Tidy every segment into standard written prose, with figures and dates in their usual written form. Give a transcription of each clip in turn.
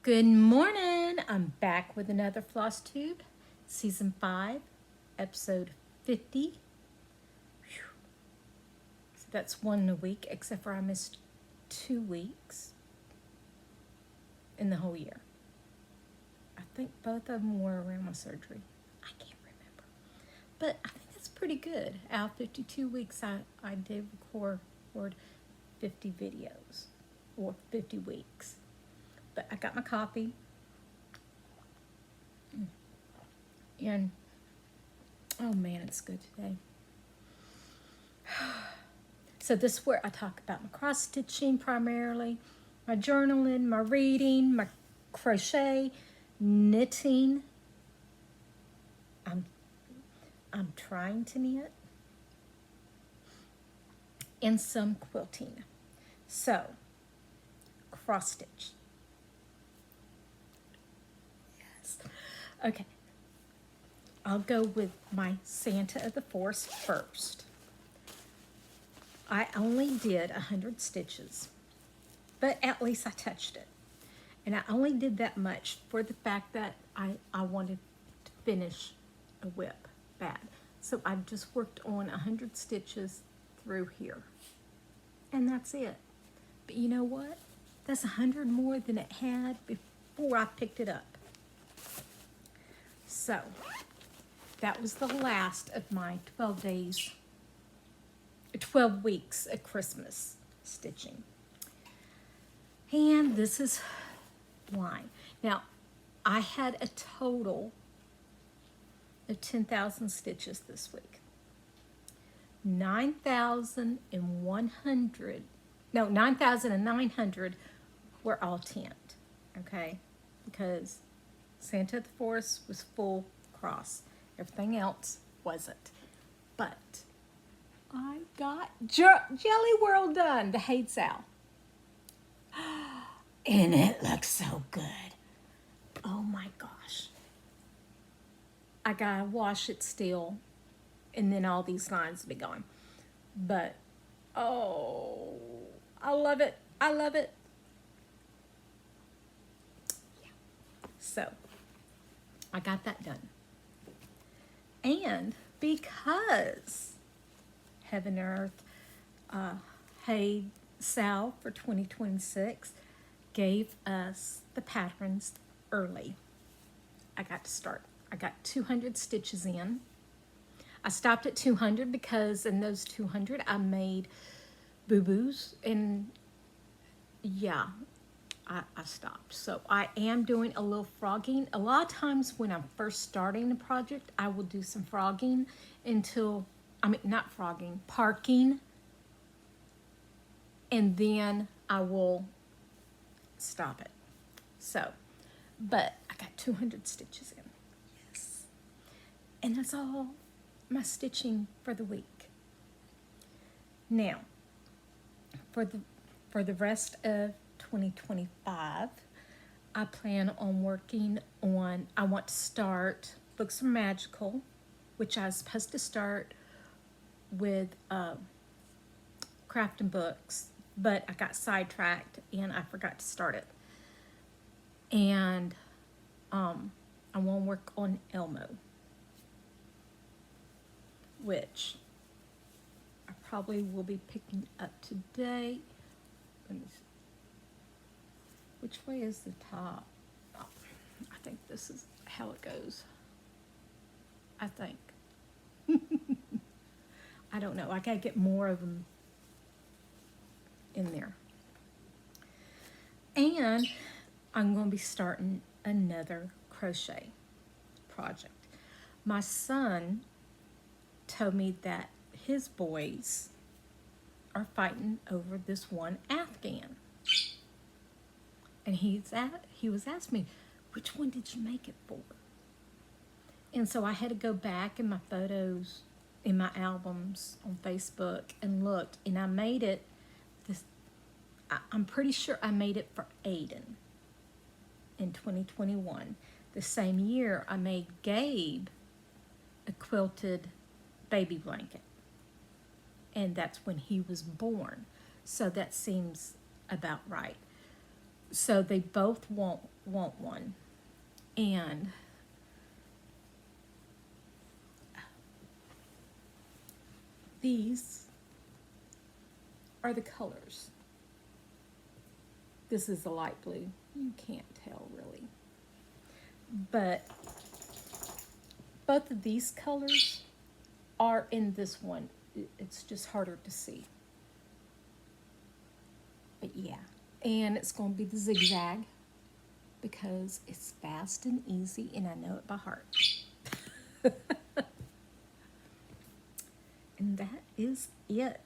Good morning. I'm back with another Flosstube, Season 5, Episode 50. Whew. So that's one a week, except for I missed 2 weeks in the whole year. I think both of them were around my surgery. I can't remember. But I think that's pretty good. Out of 52 weeks, I did record 50 videos, or 50 weeks. But I got my coffee, and oh man, it's good today. So this is where I talk about my cross stitching primarily, my journaling, my reading, my crochet, knitting. I'm trying to knit, and some quilting. So cross stitch. Okay, I'll go with my Santa of the Forest first. I only did 100 stitches, but at least I touched it. And I only did that much for the fact that I wanted to finish a whip bad. So I just worked on 100 stitches through here. And that's it. But you know what? That's 100 more than it had before I picked it up. So, that was the last of my 12 weeks of Christmas stitching. And this is why. Now, I had a total of 10,000 stitches this week. 9,900 were all tint, okay? Because Santa of the Forest was full cross. Everything else wasn't. But I got Jelly World done, the Hades Owl. And it looks so good. Oh my gosh. I gotta wash it still, and then all these lines will be gone. But, oh, I love it. I love it. Yeah. So, I got that done. And because Heaven Earth Hey Sal for 2026 gave us the patterns early, I got to start. I got 200 stitches in. I stopped at 200 because in those 200 I made boo-boos, and yeah, I stopped. So I am doing a little frogging. A lot of times when I'm first starting a project, I will do some frogging parking, and then I will stop it. So, but I got 200 stitches in. Yes. And that's all my stitching for the week. Now, for the rest of 2025, I plan on working on, I want to start Books Are Magical, which I was supposed to start with crafting books, but I got sidetracked and I forgot to start it. And I want to work on Elmo, which I probably will be picking up today. Let me see. Which way is the top? Oh, I think this is how it goes. I think. I don't know. I gotta get more of them in there. And I'm going to be starting another crochet project. My son told me that his boys are fighting over this one Afghan. And he was asking me, which one did you make it for? And so I had to go back in my photos, in my albums on Facebook, and looked, and I made it, I'm pretty sure I made it for Aiden in 2021. The same year I made Gabe a quilted baby blanket. And that's when he was born. So that seems about right. So they both want want one. And these are the colors. This is a light blue. You can't tell really. But both of these colors are in this one. It's just harder to see. But yeah, and it's going to be the zigzag because it's fast and easy and I know it by heart. And that is it.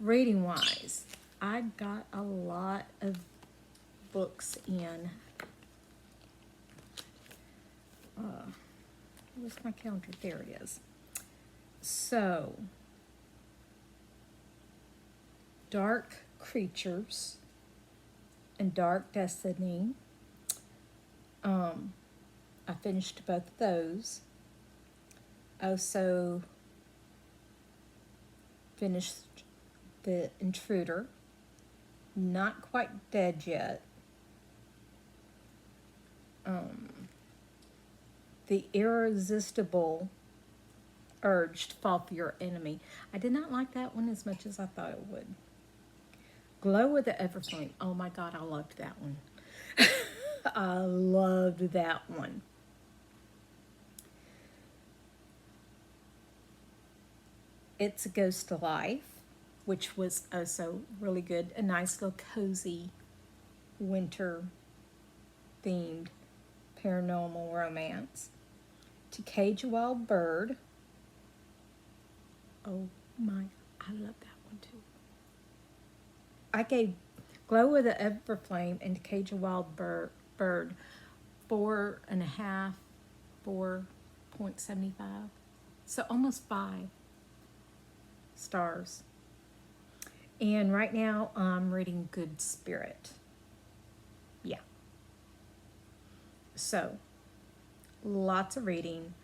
Reading wise, I got a lot of books in. Where's my calendar? There it is. So, Dark Creatures and Dark Destiny. I finished both of those. I also finished The Intruder. Not quite dead yet. The Irresistible Urge to Fall for Your Enemy. I did not like that one as much as I thought it would. Glow with the Everflame. Oh my God, I loved that one. I loved that one. It's a Ghost of Life, which was also really good. A nice little cozy winter themed paranormal romance. To Cage a Wild Bird. Oh my, I love that one too. I gave Glow with the Everflame and To Cage a Wild Bird 4.5, 4.75. So almost 5 stars. And right now I'm reading Good Spirit. Yeah. So, lots of reading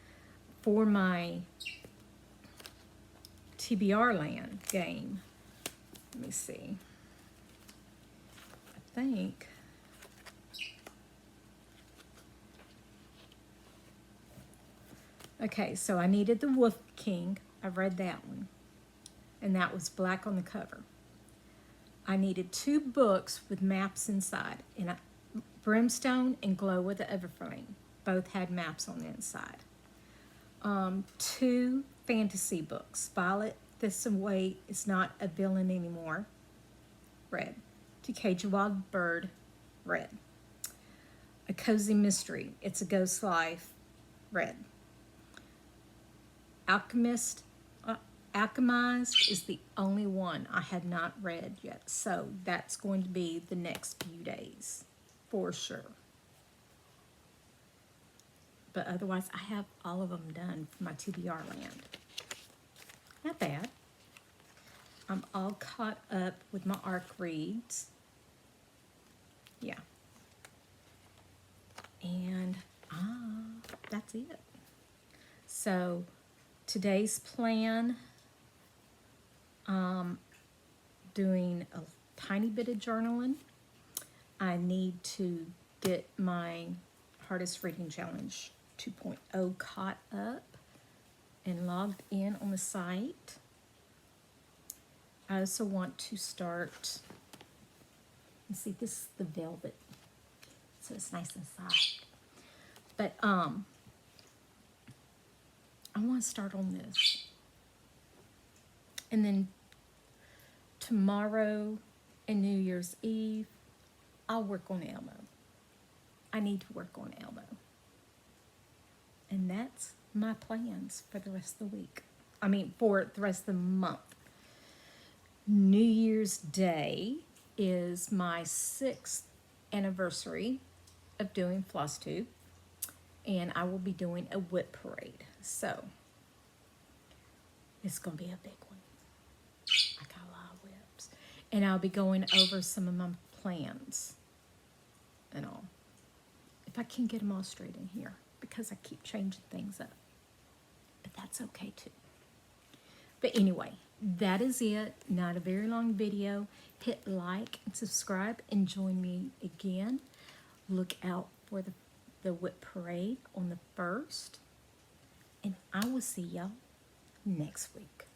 for my TBR Land game. Let me see. I think okay, so I needed the Wolf King. I read that one. And that was black on the cover. I needed 2 books with maps inside. And Brimstone and Glow with the Everflame both had maps on the inside. 2 fantasy books. Violet Thistlewaite is not a villain anymore. Red. To Cage a Wild Bird. Red. A Cozy Mystery. It's a Ghost Life. Red. Alchemized is the only one I had not read yet. So that's going to be the next few days. For sure. But otherwise, I have all of them done for my TBR Land. Not bad. I'm all caught up with my ARC reads. Yeah. And that's it. So today's plan, doing a tiny bit of journaling. I need to get my Hardest Reading Challenge 2.0 caught up and logged in on the site. I also want to start, you see this is the velvet, so it's nice and soft. But I want to start on this. And then tomorrow and New Year's Eve, I'll work on Elmo. I need to work on Elmo. And that's my plans for the rest of the week. I mean, for the rest of the month. New Year's Day is my 6th anniversary of doing Flosstube. And I will be doing a whip parade. So, it's going to be a big one. I got a lot of whips. And I'll be going over some of my plans and all. If I can get them all straight in here. Because I keep changing things up. But that's okay too. But anyway, that is it. Not a very long video. Hit like and subscribe and join me again. look out for the whip parade on the 1st. And I will see y'all next week.